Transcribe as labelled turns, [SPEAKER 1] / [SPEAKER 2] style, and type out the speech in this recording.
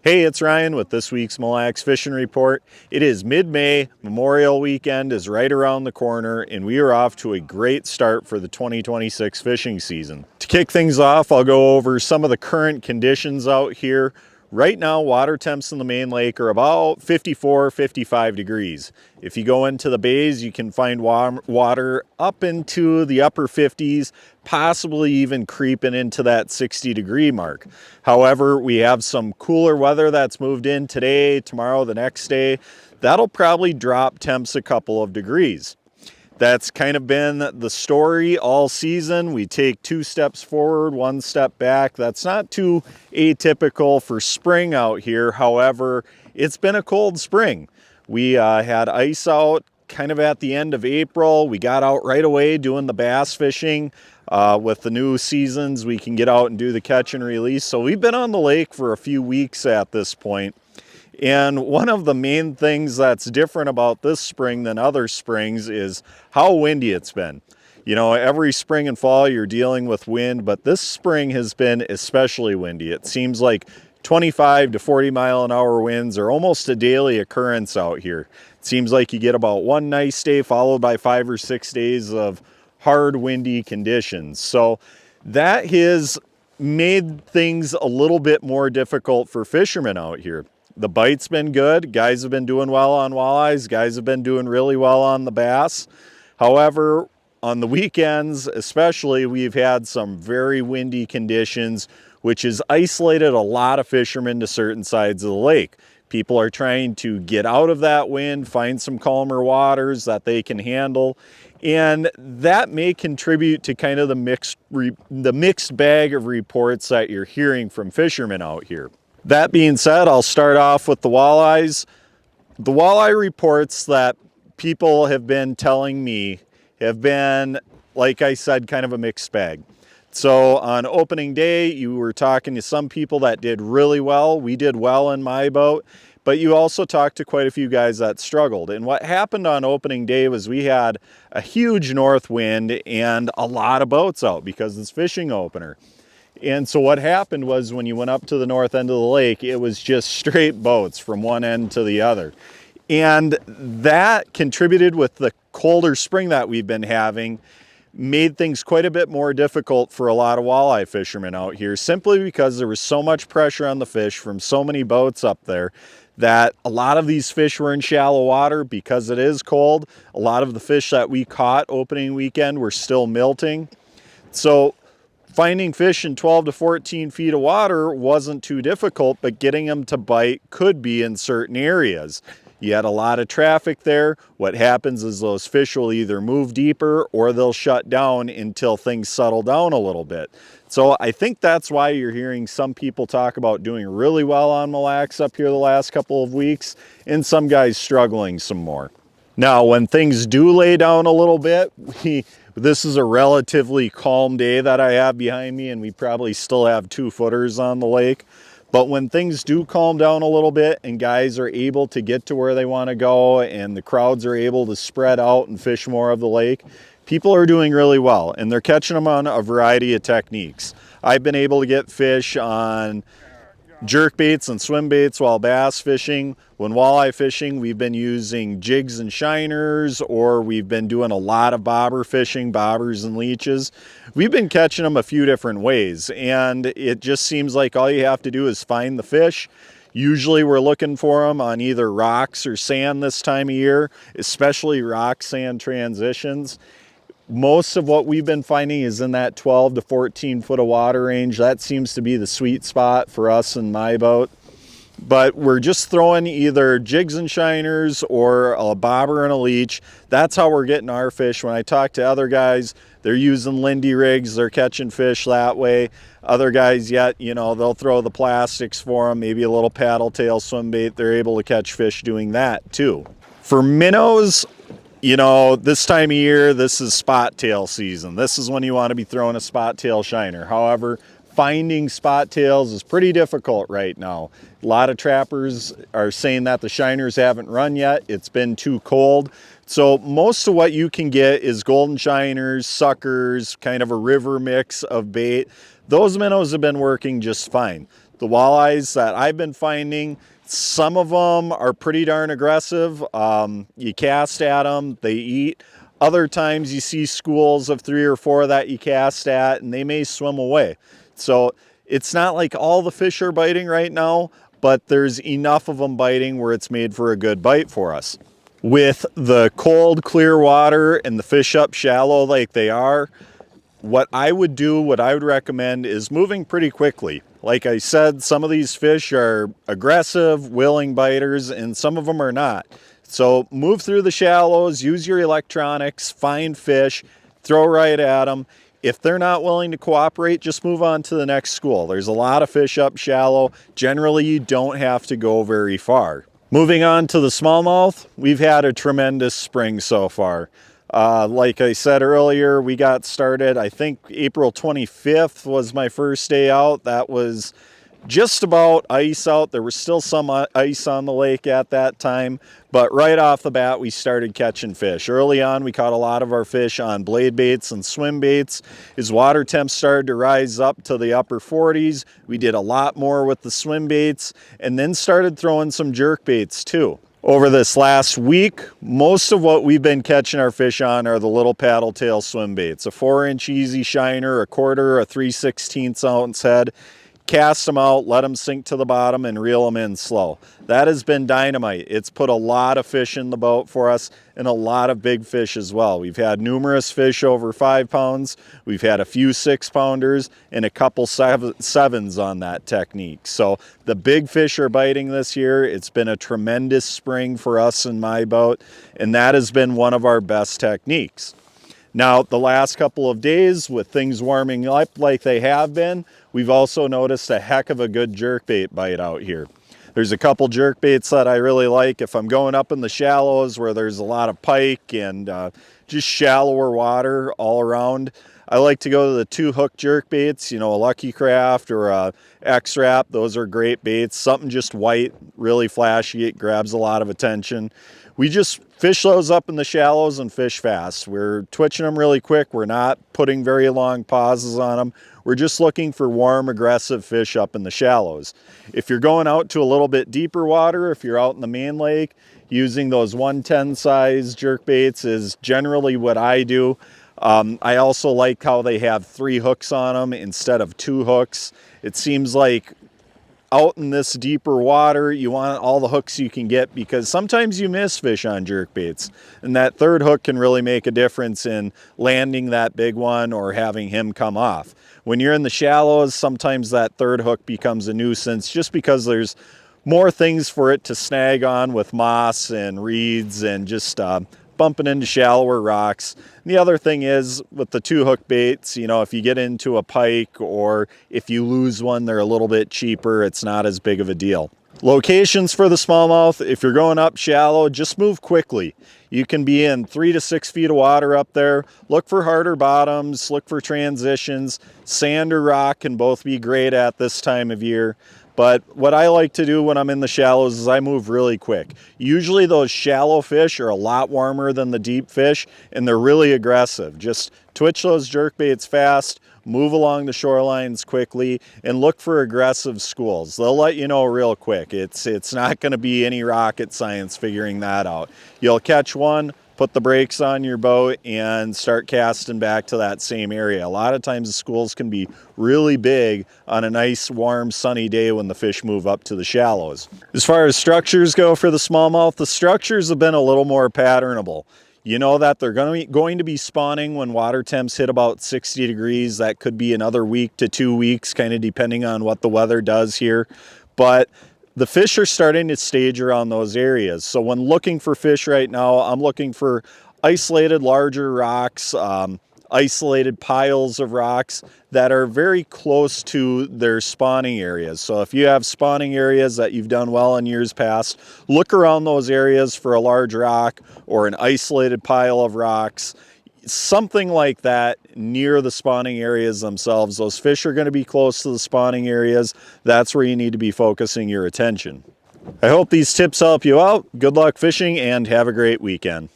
[SPEAKER 1] Hey, it's Ryan with this week's Mille Lacs Fishing Report. It is mid-May, Memorial Weekend is right around the corner, and we are off to a great start for the 2026 fishing season. To kick things off, I'll go over some of the current conditions out here. Right now, water temps in the main lake are about 54, 55 degrees. If you go into the bays, you can find water up into the upper 50s, possibly even creeping into that 60-degree mark. However, we have some cooler weather that's moved in today, tomorrow, the next day. That'll probably drop temps a couple of degrees. That's kind of been the story all season. We take 2 steps forward, 1 step back. That's not too atypical for spring out here. However, it's been a cold spring. We had ice out kind of at the end of April. We got out right away doing the bass fishing. With the new seasons, we can get out and do the catch and release. So we've been on the lake for a few weeks at this point. And one of the main things that's different about this spring than other springs is how windy it's been. You know, every spring and fall you're dealing with wind, but this spring has been especially windy. It seems like 25 to 40 mile an hour winds are almost a daily occurrence out here. It seems like you get about one nice day followed by 5 or 6 days of hard windy conditions. So that has made things a little bit more difficult for fishermen out here. The bite's been good. Guys have been doing well on walleyes. Guys have been doing really well on the bass. However, on the weekends especially, we've had some very windy conditions, which has isolated a lot of fishermen to certain sides of the lake. People are trying to get out of that wind, find some calmer waters that they can handle, and that may contribute to kind of the mixed bag of reports that you're hearing from fishermen out here. That being said, I'll start off with the walleyes. The walleye reports that people have been telling me have been, like I said, kind of a mixed bag. So on opening day, you were talking to some people that did really well. We did well in my boat, but you also talked to quite a few guys that struggled. And what happened on opening day was we had a huge north wind and a lot of boats out because it's fishing opener. And so what happened was when you went up to the north end of the lake, it was just straight boats from one end to the other. And that contributed with the colder spring that we've been having, made things quite a bit more difficult for a lot of walleye fishermen out here, simply because there was so much pressure on the fish from so many boats up there that a lot of these fish were in shallow water because it is cold. A lot of the fish that we caught opening weekend were still milting. So finding fish in 12 to 14 feet of water wasn't too difficult, but getting them to bite could be in certain areas. You had a lot of traffic there. What happens is those fish will either move deeper or they'll shut down until things settle down a little bit. So I think that's why you're hearing some people talk about doing really well on Mille Lacs up here the last couple of weeks, and some guys struggling some more. Now, when things do lay down a little bit, this is a relatively calm day that I have behind me, and we probably still have 2 footers on the lake. But when things do calm down a little bit and guys are able to get to where they want to go and the crowds are able to spread out and fish more of the lake, people are doing really well, and they're catching them on a variety of techniques. I've been able to get fish on jerk baits and swim baits while bass fishing. When walleye fishing, we've been using jigs and shiners, or we've been doing a lot of bobber fishing, bobbers and leeches. We've been catching them a few different ways, and it just seems like all you have to do is find the fish. Usually we're looking for them on either rocks or sand this time of year, especially rock sand transitions. Most of what we've been finding is in that 12 to 14 foot of water range. That seems to be the sweet spot for us in my boat. But we're just throwing either jigs and shiners or a bobber and a leech. That's how we're getting our fish. When I talk to other guys, they're using Lindy rigs. They're catching fish that way. Other guys yet, you know, they'll throw the plastics for them, maybe a little paddle tail swim bait. They're able to catch fish doing that too. For minnows, you know, this time of year, this is spot tail season. This is when you want to be throwing a spot tail shiner. However, finding spot tails is pretty difficult right now. A lot of trappers are saying that the shiners haven't run yet. It's been too cold. So most of what you can get is golden shiners, suckers, kind of a river mix of bait. Those minnows have been working just fine. The walleyes that I've been finding, some of them are pretty darn aggressive. You cast at them, they eat. Other times you see schools of 3 or 4 that you cast at and they may swim away. So it's not like all the fish are biting right now, but there's enough of them biting where it's made for a good bite for us. With the cold, clear water and the fish up shallow like they are, what I would recommend is moving pretty quickly. Like I said, some of these fish are aggressive, willing biters, and some of them are not. So move through the shallows, use your electronics, find fish, throw right at them. If they're not willing to cooperate, just move on to the next school. There's a lot of fish up shallow. Generally, you don't have to go very far. Moving on to the smallmouth, we've had a tremendous spring so far. Like I said earlier, we got started, I think April 25th was my first day out. That was just about ice out. There was still some ice on the lake at that time, but right off the bat we started catching fish. Early on we caught a lot of our fish on blade baits and swim baits. As water temps started to rise up to the upper 40s, we did a lot more with the swim baits and then started throwing some jerk baits too. Over this last week, most of what we've been catching our fish on are the little paddle tail swim baits. A 4-inch easy shiner, a quarter, a 3/16 ounce head. Cast them out, let them sink to the bottom, and reel them in slow. That has been dynamite. It's put a lot of fish in the boat for us and a lot of big fish as well. We've had numerous fish over 5 pounds. We've had a few 6-pounders and a couple 7s on that technique. So the big fish are biting this year. It's been a tremendous spring for us in my boat, and that has been one of our best techniques. Now, the last couple of days, with things warming up like they have been, we've also noticed a heck of a good jerkbait bite out here. There's a couple jerkbaits that I really like. If I'm going up in the shallows where there's a lot of pike and just shallower water all around, I like to go to the 2-hook jerkbaits, you know, a Lucky Craft or a X-Wrap. Those are great baits. Something just white, really flashy, it grabs a lot of attention. We just fish those up in the shallows and fish fast. We're twitching them really quick. We're not putting very long pauses on them. We're just looking for warm, aggressive fish up in the shallows. If you're going out to a little bit deeper water, if you're out in the main lake, using those 110 size jerkbaits is generally what I do. I also like how they have 3 hooks on them instead of 2 hooks. It seems like out in this deeper water, you want all the hooks you can get because sometimes you miss fish on jerkbaits, and that 3rd hook can really make a difference in landing that big one or having him come off. When you're in the shallows, sometimes that 3rd hook becomes a nuisance just because there's more things for it to snag on with moss and reeds and just bumping into shallower rocks. And the other thing is with the 2-hook baits, you know, if you get into a pike or if you lose one, they're a little bit cheaper. It's not as big of a deal. Locations for the smallmouth, if you're going up shallow, just move quickly. You can be in 3 to 6 feet of water up there. Look for harder bottoms, look for transitions. Sand or rock can both be great at this time of year. But what I like to do when I'm in the shallows is I move really quick. Usually those shallow fish are a lot warmer than the deep fish, and they're really aggressive. Just twitch those jerkbaits fast, move along the shorelines quickly, and look for aggressive schools. They'll let you know real quick. It's not going to be any rocket science figuring that out. You'll catch one, put the brakes on your boat, and start casting back to that same area. A lot of times the schools can be really big on a nice, warm, sunny day when the fish move up to the shallows. As far as structures go for the smallmouth, the structures have been a little more patternable. You know that they're going to be spawning when water temps hit about 60 degrees. That could be another week to 2 weeks, kind of depending on what the weather does here. But the fish are starting to stage around those areas. So when looking for fish right now, I'm looking for isolated larger rocks, isolated piles of rocks that are very close to their spawning areas. So if you have spawning areas that you've done well in years past, look around those areas for a large rock or an isolated pile of rocks. Something like that near the spawning areas themselves. Those fish are going to be close to the spawning areas. That's where you need to be focusing your attention. I hope these tips help you out. Good luck fishing and have a great weekend.